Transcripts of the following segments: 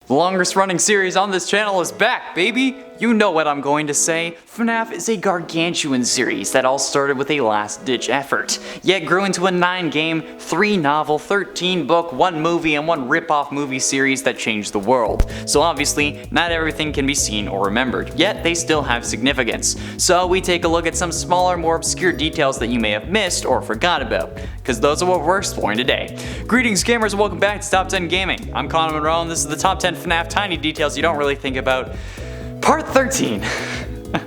The longest running series on this channel is back, baby! You know what I'm going to say. FNaF is a gargantuan series that all started with a last-ditch effort, yet grew into a 9-game, 3-novel, 13-book, 1 movie, and 1 rip-off movie series that changed the world. So obviously, not everything can be seen or remembered, yet they still have significance. So we take a look at some smaller, more obscure details that you may have missed or forgot about, because those are what we're exploring today. Greetings gamers and welcome back to Top 10 Gaming. I'm Connor Monroe and this is the Top 10 FNaF Tiny Details You Don't Really Think About. Part 13!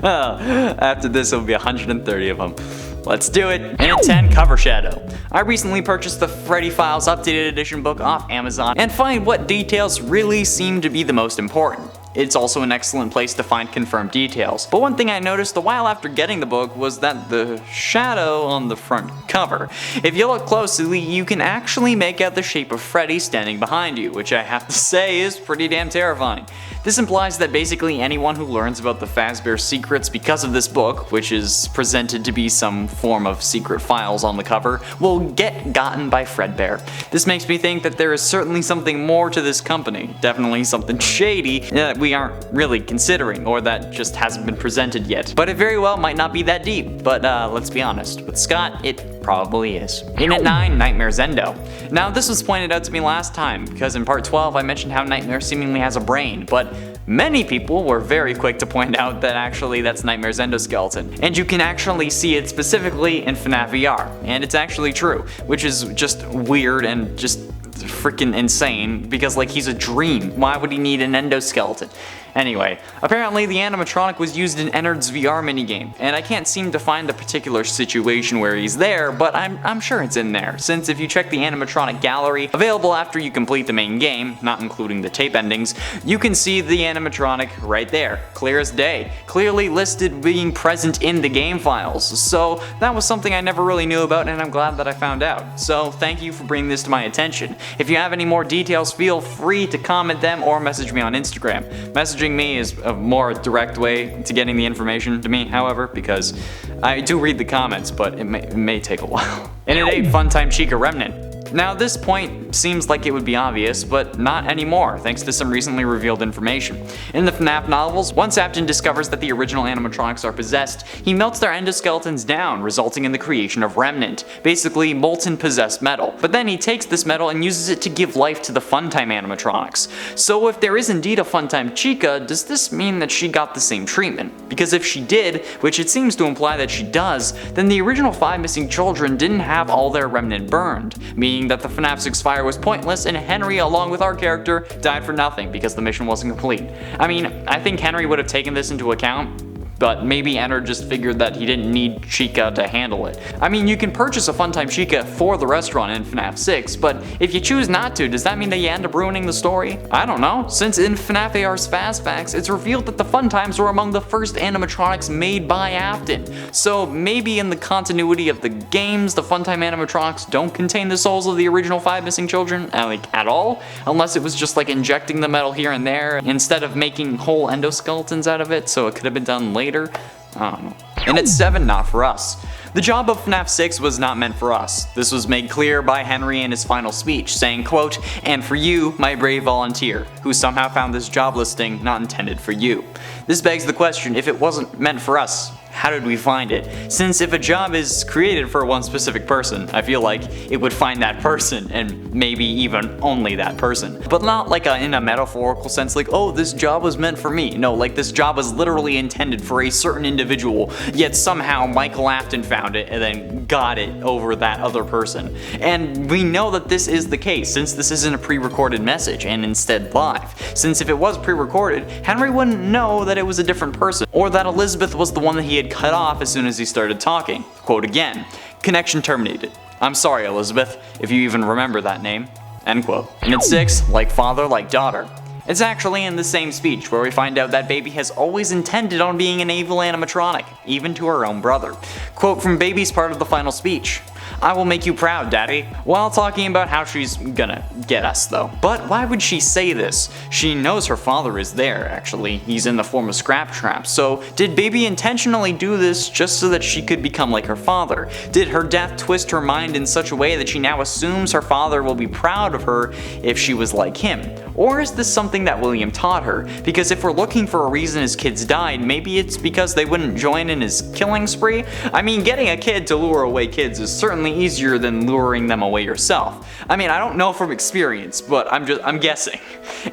After this, it'll be 130 of them. Let's do it! Minute 10 Cover Shadow. I recently purchased the Freddy Files Updated Edition book off Amazon and find what details really seem to be the most important. It's also an excellent place to find confirmed details. But one thing I noticed a while after getting the book was that the shadow on the front cover. If you look closely, you can actually make out the shape of Freddy standing behind you, which I have to say is pretty damn terrifying. This implies that basically anyone who learns about the Fazbear secrets because of this book, which is presented to be some form of secret files on the cover, will get gotten by Fredbear. This makes me think that there is certainly something more to this company, definitely something shady that we aren't really considering, or that just hasn't been presented yet. But it very well might not be that deep, but let's be honest, with Scott, it probably is. In at 9, Nightmare's Endo. Now this was pointed out to me last time, because in part 12 I mentioned how Nightmare seemingly has a brain, but many people were very quick to point out that actually that's Nightmare's endoskeleton, and you can actually see it specifically in FNaF VR, and it's actually true, which is just weird and just freaking insane, because like he's a dream. Why would he need an endoskeleton? Anyway, apparently the animatronic was used in Ennard's VR minigame, and I can't seem to find a particular situation where he's there, but I'm sure it's in there, since if you check the animatronic gallery, available after you complete the main game, not including the tape endings, you can see the animatronic right there, clear as day, clearly listed being present in the game files. So that was something I never really knew about, and I'm glad that I found out. So thank you for bringing this to my attention. If you have any more details, feel free to comment them or message me on Instagram. Messaging me is a more direct way to getting the information to me, however, because I do read the comments, but it may take a while. And at 8, Funtime Chica Remnant. Now this point seems like it would be obvious, but not anymore, thanks to some recently revealed information. In the FNaF novels, once Afton discovers that the original animatronics are possessed, he melts their endoskeletons down, resulting in the creation of remnant, basically molten possessed metal. But then he takes this metal and uses it to give life to the Funtime animatronics. So if there is indeed a Funtime Chica, does this mean that she got the same treatment? Because if she did, which it seems to imply that she does, then the original 5 missing children didn't have all their remnant burned, meaning that the FNaF 6 fire was pointless and Henry, along with our character, died for nothing because the mission wasn't complete. I mean, I think Henry would have taken this into account, but maybe Ennard just figured that he didn't need Chica to handle it. I mean, you can purchase a Funtime Chica for the restaurant in FNaF 6, but if you choose not to, does that mean that you end up ruining the story? I don't know, since in FNaF AR's Fast Facts, it's revealed that the Funtimes were among the first animatronics made by Afton. So maybe in the continuity of the games, the Funtime animatronics don't contain the souls of the original 5 missing children, like at all, unless it was just like injecting the metal here and there instead of making whole endoskeletons out of it, so it could have been done later. I don't know. And at 7, Not For Us. The job of FNaF 6 was not meant for us. This was made clear by Henry in his final speech, saying, quote, "And for you, my brave volunteer, who somehow found this job listing not intended for you." This begs the question, if it wasn't meant for us, how did we find it? Since if a job is created for one specific person, I feel like it would find that person, and maybe even only that person. But not like in a metaphorical sense, like, oh, this job was meant for me. No, like this job was literally intended for a certain individual, yet somehow Michael Afton found it and then got it over that other person. And we know that this is the case, since this isn't a pre-recorded message, and instead live. Since if it was pre-recorded, Henry wouldn't know that it was a different person, or that Elizabeth was the one that he had cut off as soon as he started talking. Quote again, "Connection terminated. I'm sorry, Elizabeth, if you even remember that name." End quote. And at 6, Like Father, Like Daughter. It's actually in the same speech where we find out that Baby has always intended on being an evil animatronic, even to her own brother. Quote from Baby's part of the final speech, I will make you proud, daddy, while talking about how she's gonna get us though. But why would she say this? She knows her father is there, actually. He's in the form of Scraptrap. So did baby intentionally do this just so that she could become like her father? Did her death twist her mind in such a way that she now assumes her father will be proud of her if she was like him? Or is this something that William taught her? Because if we're looking for a reason his kids died, maybe it's because they wouldn't join in his killing spree? I mean, getting a kid to lure away kids is certainly easier than luring them away yourself. I mean, I don't know from experience, but I'm guessing.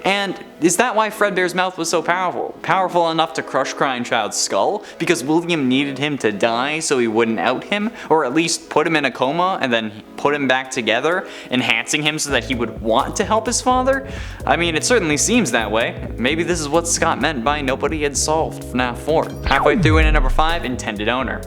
And is that why Fredbear's mouth was so powerful? Powerful enough to crush Crying Child's skull? Because William needed him to die so he wouldn't out him? Or at least put him in a coma and then put him back together, enhancing him so that he would want to help his father? I mean, it certainly seems that way. Maybe this is what Scott meant by nobody had solved FNaF 4. Halfway through in at number 5, intended owner.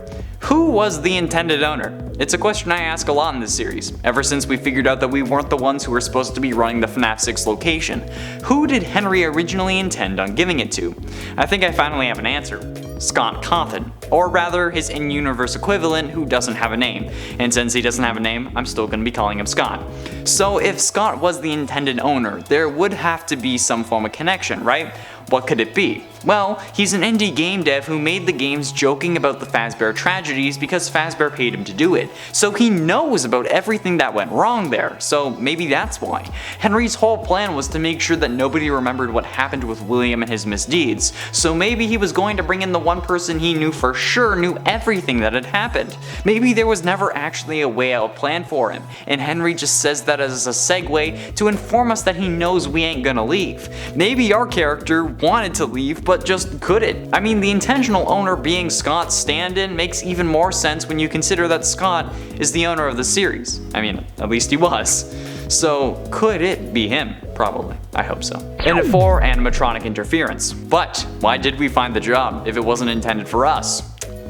Who was the intended owner? It's a question I ask a lot in this series, ever since we figured out that we weren't the ones who were supposed to be running the FNaF 6 location. Who did Henry originally intend on giving it to? I think I finally have an answer. Scott Cawthon, or rather his in-universe equivalent who doesn't have a name, and since he doesn't have a name, I'm still gonna be calling him Scott. So if Scott was the intended owner, there would have to be some form of connection, right? What could it be? Well, he's an indie game dev who made the games joking about the Fazbear tragedies because Fazbear paid him to do it, so he knows about everything that went wrong there, so maybe that's why. Henry's whole plan was to make sure that nobody remembered what happened with William and his misdeeds, so maybe he was going to bring in the one person he knew for sure knew everything that had happened. Maybe there was never actually a way out plan for him, and Henry just says that as a segue to inform us that he knows we ain't gonna leave. Maybe our character wanted to leave but just couldn't. I mean, the intentional owner being Scott's stand-in makes even more sense when you consider that Scott is the owner of the series. I mean, at least he was. So could it be him? Probably. I hope so. And at 4, animatronic interference. But why did we find the job if it wasn't intended for us?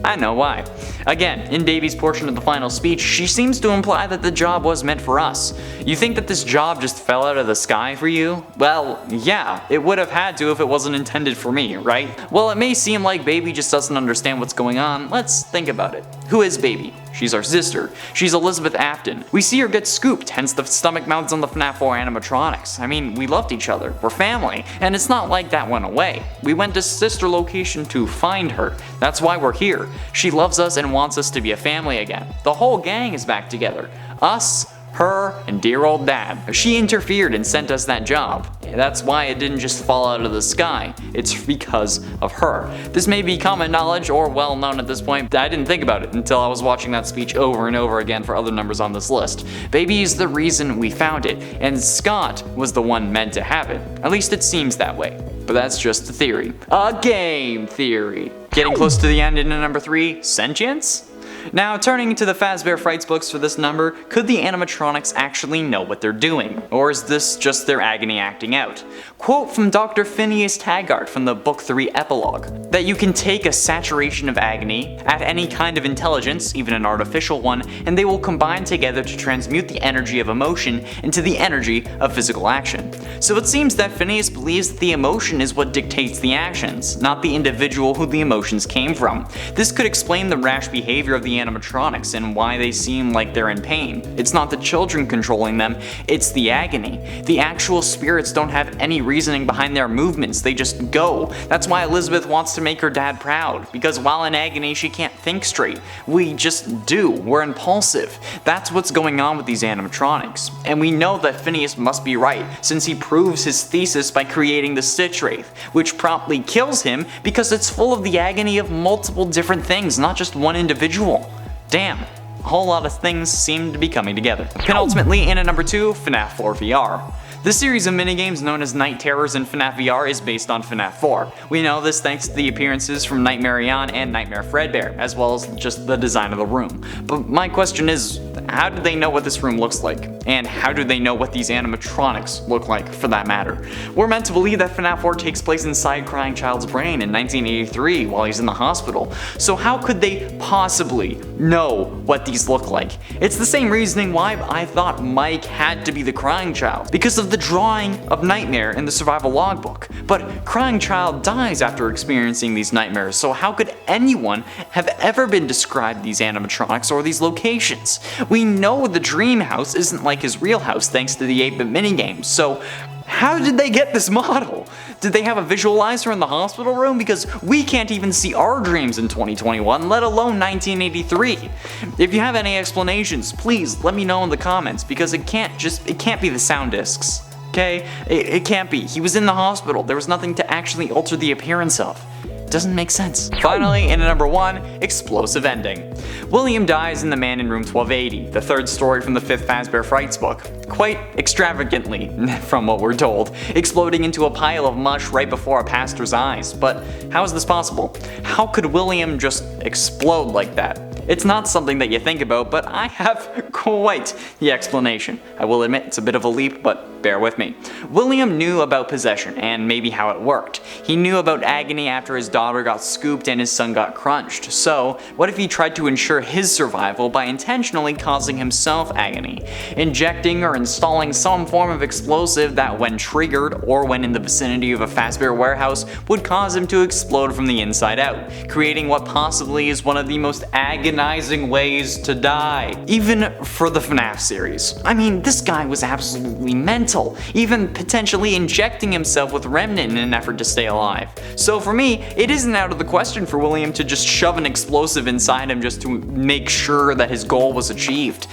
I know why. Again, in Baby's portion of the final speech, she seems to imply that the job was meant for us. You think that this job just fell out of the sky for you? Well, yeah, it would have had to if it wasn't intended for me, right? Well, it may seem like Baby just doesn't understand what's going on. Let's think about it. Who is Baby? She's our sister. She's Elizabeth Afton. We see her get scooped, hence the stomach mounts on the FNaF 4 animatronics. I mean, we loved each other. We're family. And it's not like that went away. We went to sister location to find her. That's why we're here. She loves us and wants us to be a family again. The whole gang is back together. Us, her, and dear old dad. She interfered and sent us that job. That's why it didn't just fall out of the sky. It's because of her. This may be common knowledge or well known at this point. I didn't think about it until I was watching that speech over and over again for other numbers on this list. Baby is the reason we found it, and Scott was the one meant to have it. At least it seems that way. But that's just a theory. A game theory. Getting close to the end in number 3, Sentience? Now, turning to the Fazbear Frights books for this number, could the animatronics actually know what they're doing? Or is this just their agony acting out? Quote from Dr. Phineas Taggart from the Book 3 epilogue, that you can take a saturation of agony at any kind of intelligence, even an artificial one, and they will combine together to transmute the energy of emotion into the energy of physical action. So it seems that Phineas believes that the emotion is what dictates the actions, not the individual who the emotions came from. This could explain the rash behavior of the animatronics and why they seem like they're in pain. It's not the children controlling them, it's the agony. The actual spirits don't have any reasoning behind their movements, they just go. That's why Elizabeth wants to make her dad proud, because while in agony she can't think straight. We just do, we're impulsive. That's what's going on with these animatronics. And we know that Phineas must be right, since he proves his thesis by creating the Stitch Wraith, which promptly kills him because it's full of the agony of multiple different things, not just one individual. Damn, a whole lot of things seem to be coming together. Penultimately, in at number 2, FNaF 4 VR. The series of minigames known as Night Terrors in FNaF VR is based on FNaF 4. We know this thanks to the appearances from Nightmare Eon and Nightmare Fredbear, as well as just the design of the room. But my question is, how did they know what this room looks like? And how do they know what these animatronics look like, for that matter? We're meant to believe that FNaF 4 takes place inside Crying Child's brain in 1983 while he's in the hospital. So how could they possibly know what these look like? It's the same reasoning why I thought Mike had to be the Crying Child, because of the drawing of Nightmare in the survival logbook. But Crying Child dies after experiencing these nightmares, so how could anyone have ever been described these animatronics or these locations? We know the dream house isn't like his real house thanks to the 8-bit minigames, so how did they get this model? Did they have a visualizer in the hospital room? Because we can't even see our dreams in 2021, let alone 1983. If you have any explanations, please let me know in the comments, because it can't be the sound discs. Okay? It can't be. He was in the hospital. There was nothing to actually alter the appearance of. Doesn't make sense. Finally, in at number 1, explosive ending. William dies in The Man in Room 1280, the third story from the 5th Fazbear Frights book. Quite extravagantly, from what we're told, exploding into a pile of mush right before a pastor's eyes. But how is this possible? How could William just explode like that? It's not something that you think about, but I have quite the explanation. I will admit it's a bit of a leap, but bear with me. William knew about possession and maybe how it worked. He knew about agony after his daughter got scooped and his son got crunched. So what if he tried to ensure his survival by intentionally causing himself agony, injecting or installing some form of explosive that when triggered or when in the vicinity of a Fazbear warehouse would cause him to explode from the inside out, creating what possibly is one of the most agonizing ways to die, even for the FNaF series. I mean, this guy was absolutely mental, even potentially injecting himself with remnant in an effort to stay alive. So for me, it isn't out of the question for William to just shove an explosive inside him just to make sure that his goal was achieved.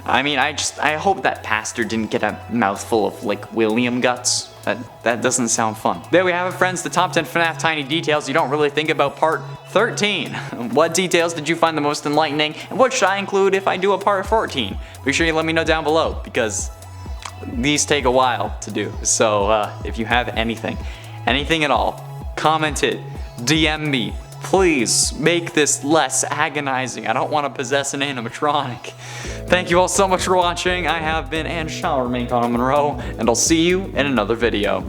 I mean, I hope that pastor didn't get a mouthful of, like, William guts. That doesn't sound fun. There we have it, friends, the top 10 FNaF tiny details you don't really think about part 13. What details did you find the most enlightening, and what should I include if I do a part 14? Be sure you let me know down below, because these take a while to do. So if you have anything at all, comment it, DM me. Please make this less agonizing. I don't want to possess an animatronic. Thank you all so much for watching. I have been and shall remain Connor Monroe, and I'll see you in another video.